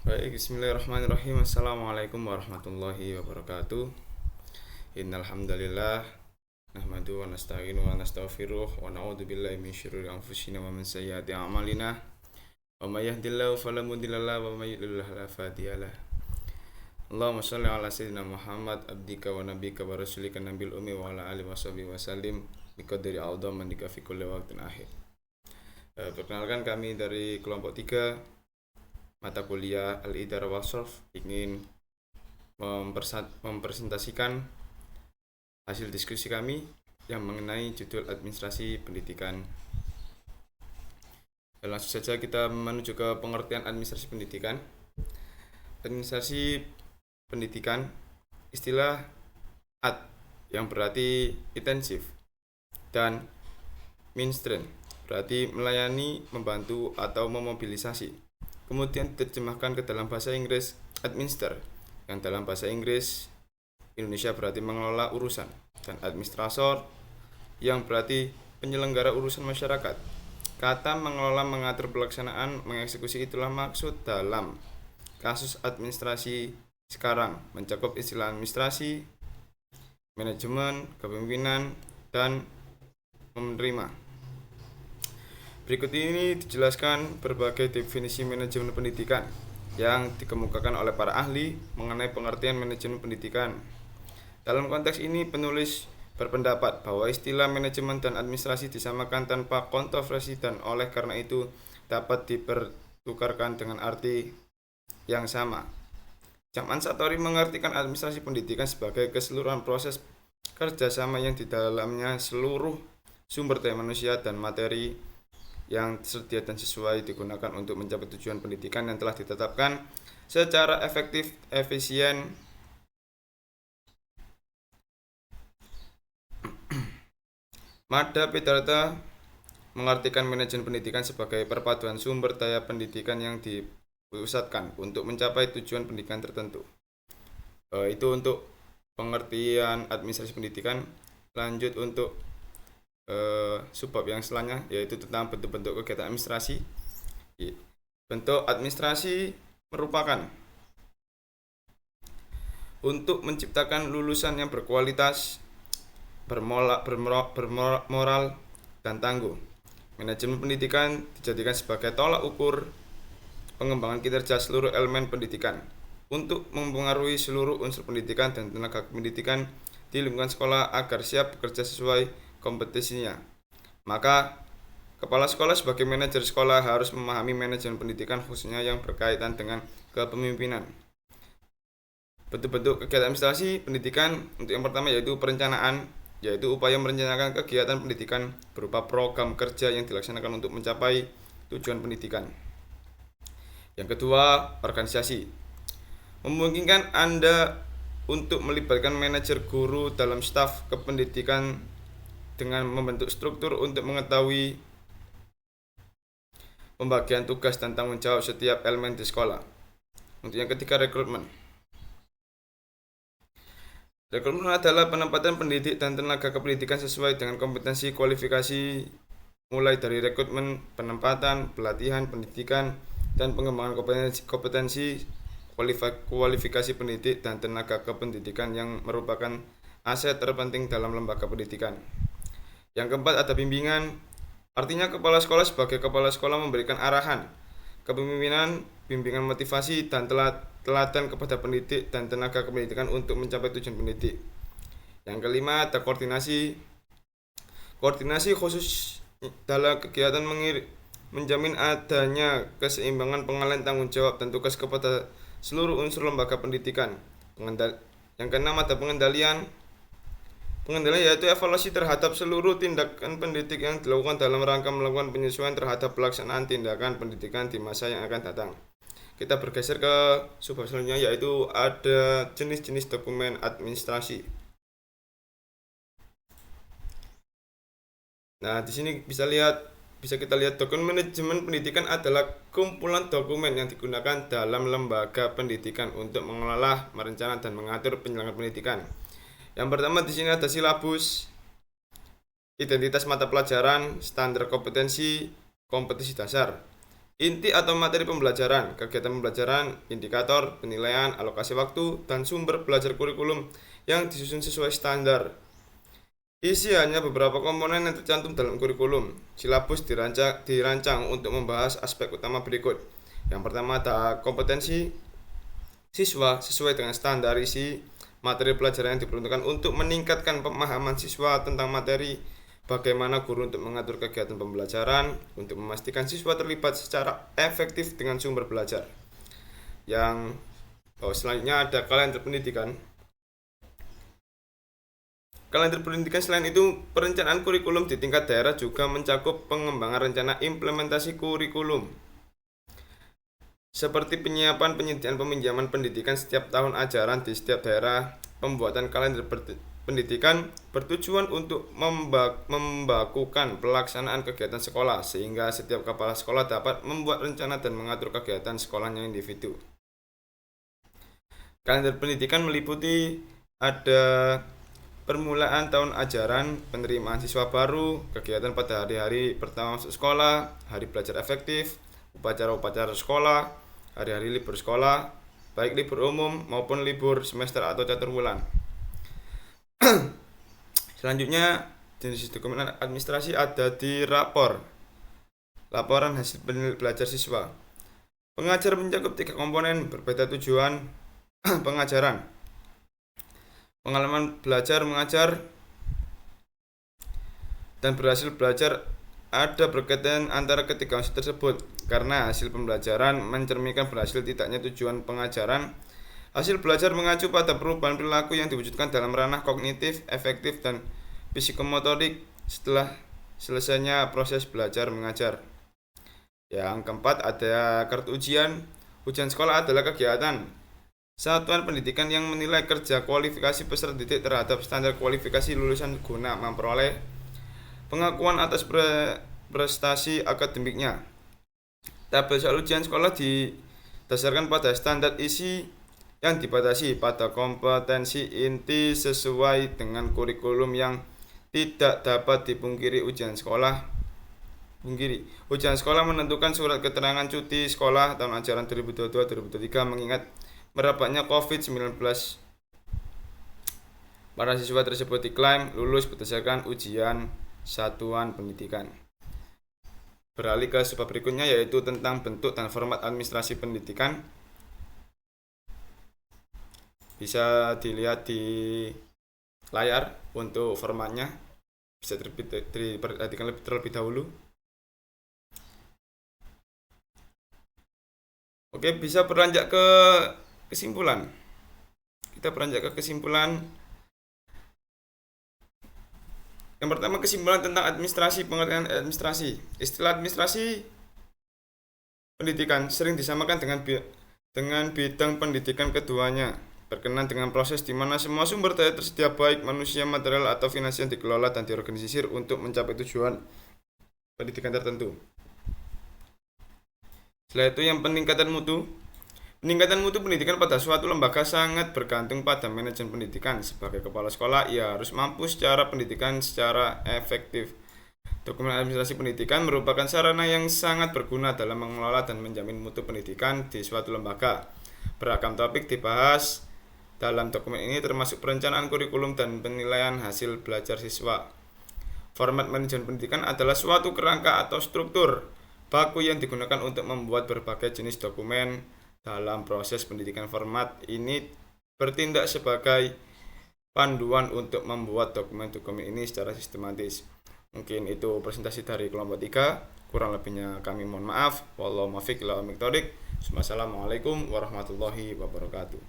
Baik, bismillahirrahmanirrahim. Assalamualaikum warahmatullahi wabarakatuh. Innal hamdalillah nahmadu wa nasta'inu wa nastaghfiruh wa na'udzu billahi min syururi anfusina wa min sayyiati a'malina. Wa may yahdihillahu fala mudilla lahu wa may yudlil fala hadiya lahu. Allahumma shalli ala sayyidina Muhammad abdika wa nabiyyika wa rasulika nabil ummi wa ala alihi washabihi wasallim biqadri a'udzu mandika fi kulli waqtin akhir. Perkenalkan, kami dari kelompok 3 mata kuliah Al-Idarah wal Sharf ingin mempresentasikan hasil diskusi kami yang mengenai judul administrasi pendidikan. Langsung saja kita menuju ke pengertian administrasi pendidikan. Administrasi pendidikan, istilah ad yang berarti intensif dan mainstream berarti melayani, membantu, atau memobilisasi. Kemudian diterjemahkan ke dalam bahasa Inggris administer, yang dalam bahasa Inggris Indonesia berarti mengelola urusan, dan administrator yang berarti penyelenggara urusan masyarakat. Kata mengelola, mengatur, pelaksanaan, mengeksekusi itulah maksud dalam kasus administrasi sekarang, mencakup istilah administrasi, manajemen, kepemimpinan, dan menerima. Berikut ini dijelaskan berbagai definisi manajemen pendidikan yang dikemukakan oleh para ahli mengenai pengertian manajemen pendidikan. Dalam konteks ini, penulis berpendapat bahwa istilah manajemen dan administrasi disamakan tanpa kontroversi dan oleh karena itu dapat dipertukarkan dengan arti yang sama. Jam'an Satori mengartikan administrasi pendidikan sebagai keseluruhan proses kerjasama yang di dalamnya seluruh sumber daya manusia dan materi yang tersedia dan sesuai digunakan untuk mencapai tujuan pendidikan yang telah ditetapkan secara efektif, efisien, Mada Pidarta mengartikan manajemen pendidikan sebagai perpaduan sumber daya pendidikan yang dipusatkan untuk mencapai tujuan pendidikan tertentu. Itu untuk pengertian administrasi pendidikan. Lanjut untuk subbab yang selanjutnya, yaitu tentang bentuk-bentuk kegiatan administrasi. Bentuk administrasi merupakan untuk menciptakan lulusan yang berkualitas, bermoral, dan tangguh. Manajemen pendidikan dijadikan sebagai tolak ukur pengembangan kinerja seluruh elemen pendidikan untuk mempengaruhi seluruh unsur pendidikan dan tenaga pendidikan di lingkungan sekolah agar siap bekerja sesuai kompetisinya. Maka kepala sekolah sebagai manajer sekolah harus memahami manajemen pendidikan khususnya yang berkaitan dengan kepemimpinan. Bentuk-bentuk kegiatan administrasi pendidikan untuk yang pertama yaitu perencanaan, yaitu upaya merencanakan kegiatan pendidikan berupa program kerja yang dilaksanakan untuk mencapai tujuan pendidikan. Yang kedua, organisasi. Memungkinkan Anda untuk melibatkan manajer guru dalam staf kependidikan dengan membentuk struktur untuk mengetahui pembagian tugas dan tanggung jawab setiap elemen di sekolah. Untuk yang ketiga, rekrutmen. Rekrutmen adalah penempatan pendidik dan tenaga kependidikan sesuai dengan kompetensi kualifikasi, mulai dari rekrutmen, penempatan, pelatihan, pendidikan, dan pengembangan kompetensi kualifikasi pendidik dan tenaga kependidikan yang merupakan aset terpenting dalam lembaga pendidikan. Yang keempat, ada bimbingan. Artinya kepala sekolah sebagai kepala sekolah memberikan arahan, kepemimpinan, bimbingan motivasi, dan teladan kepada pendidik dan tenaga kependidikan untuk mencapai tujuan pendidik. Yang kelima, ada koordinasi. Koordinasi khusus dalam kegiatan menjamin adanya keseimbangan pengalihan tanggung jawab dan tugas kepada seluruh unsur lembaga pendidikan. Yang keenam, ada pengendalian. Pengendalian yaitu evaluasi terhadap seluruh tindakan pendidik yang dilakukan dalam rangka melakukan penyesuaian terhadap pelaksanaan tindakan pendidikan di masa yang akan datang. Kita bergeser ke subbab selanjutnya, yaitu ada jenis-jenis dokumen administrasi. Nah, di sini bisa kita lihat dokumen manajemen pendidikan adalah kumpulan dokumen yang digunakan dalam lembaga pendidikan untuk mengelola, merencanakan, dan mengatur penyelenggaraan pendidikan. Yang pertama di sini ada silabus, identitas mata pelajaran, standar kompetensi, kompetisi dasar. Inti atau materi pembelajaran, kegiatan pembelajaran, indikator, penilaian, alokasi waktu, dan sumber belajar kurikulum yang disusun sesuai standar. Isi hanya beberapa komponen yang tercantum dalam kurikulum. Silabus dirancang untuk membahas aspek utama berikut. Yang pertama ada kompetensi siswa sesuai dengan standar isi materi pelajaran yang diperuntukkan untuk meningkatkan pemahaman siswa tentang materi. Bagaimana guru untuk mengatur kegiatan pembelajaran untuk memastikan siswa terlibat secara efektif dengan sumber belajar. Selanjutnya ada kalender pendidikan. Kalender pendidikan selain itu, perencanaan kurikulum di tingkat daerah juga mencakup pengembangan rencana implementasi kurikulum, seperti penyiapan penyediaan peminjaman pendidikan setiap tahun ajaran di setiap daerah. Pembuatan kalender pendidikan bertujuan untuk membakukan pelaksanaan kegiatan sekolah, sehingga setiap kepala sekolah dapat membuat rencana dan mengatur kegiatan sekolahnya individu. Kalender pendidikan meliputi ada permulaan tahun ajaran, penerimaan siswa baru, kegiatan pada hari-hari pertama masuk sekolah, hari belajar efektif, upacara-upacara sekolah, hari-hari libur sekolah, baik libur umum maupun libur semester atau catur bulan. Selanjutnya, jenis dokumen administrasi ada di laporan hasil belajar siswa. Pengajar mencakup 3 komponen berbeda tujuan pengajaran, pengalaman belajar mengajar, dan berhasil belajar. Ada berkaitan antara ketiga unsur tersebut karena hasil pembelajaran mencerminkan berhasil tidaknya tujuan pengajaran. Hasil belajar mengacu pada perubahan perilaku yang diwujudkan dalam ranah kognitif, efektif, dan psikomotorik setelah selesainya proses belajar mengajar. Yang keempat ada kartu ujian. Ujian sekolah adalah kegiatan satuan pendidikan yang menilai kerja kualifikasi peserta didik terhadap standar kualifikasi lulusan guna memperoleh pengakuan atas prestasi akademiknya. Tabel soal ujian sekolah didasarkan pada standar isi yang dibatasi pada kompetensi inti sesuai dengan kurikulum yang tidak dapat dipungkiri. Ujian sekolah menentukan surat keterangan cuti sekolah tahun ajaran 2022-2023 mengingat merebaknya COVID-19. Para siswa tersebut diklaim lulus berdasarkan ujian satuan pendidikan. Beralih ke sebab berikutnya, yaitu tentang bentuk dan format administrasi pendidikan. Bisa dilihat di layar untuk formatnya, bisa diperhatikan terlebih dahulu. Oke, bisa beranjak ke kesimpulan. Kita beranjak ke kesimpulan. Yang pertama, kesimpulan tentang administrasi, pengertian administrasi. Istilah administrasi pendidikan sering disamakan dengan bidang pendidikan keduanya, berkenaan dengan proses di mana semua sumber daya tersedia baik manusia, material, atau finansial dikelola dan diorganisir untuk mencapai tujuan pendidikan tertentu. Setelah itu, yang peningkatan mutu. Peningkatan mutu pendidikan pada suatu lembaga sangat bergantung pada manajemen pendidikan. Sebagai kepala sekolah, ia harus mampu secara pendidikan secara efektif. Dokumen administrasi pendidikan merupakan sarana yang sangat berguna dalam mengelola dan menjamin mutu pendidikan di suatu lembaga. Beragam topik dibahas dalam dokumen ini termasuk perencanaan kurikulum dan penilaian hasil belajar siswa. Format manajemen pendidikan adalah suatu kerangka atau struktur baku yang digunakan untuk membuat berbagai jenis dokumen dalam proses pendidikan. Format ini bertindak sebagai panduan untuk membuat dokumen-dokumen ini secara sistematis. Mungkin itu presentasi dari kelompok 3. Kurang lebihnya kami mohon maaf. Wallahu muwaffiq ila aqwamit thoriq. Wassalamualaikum warahmatullahi wabarakatuh.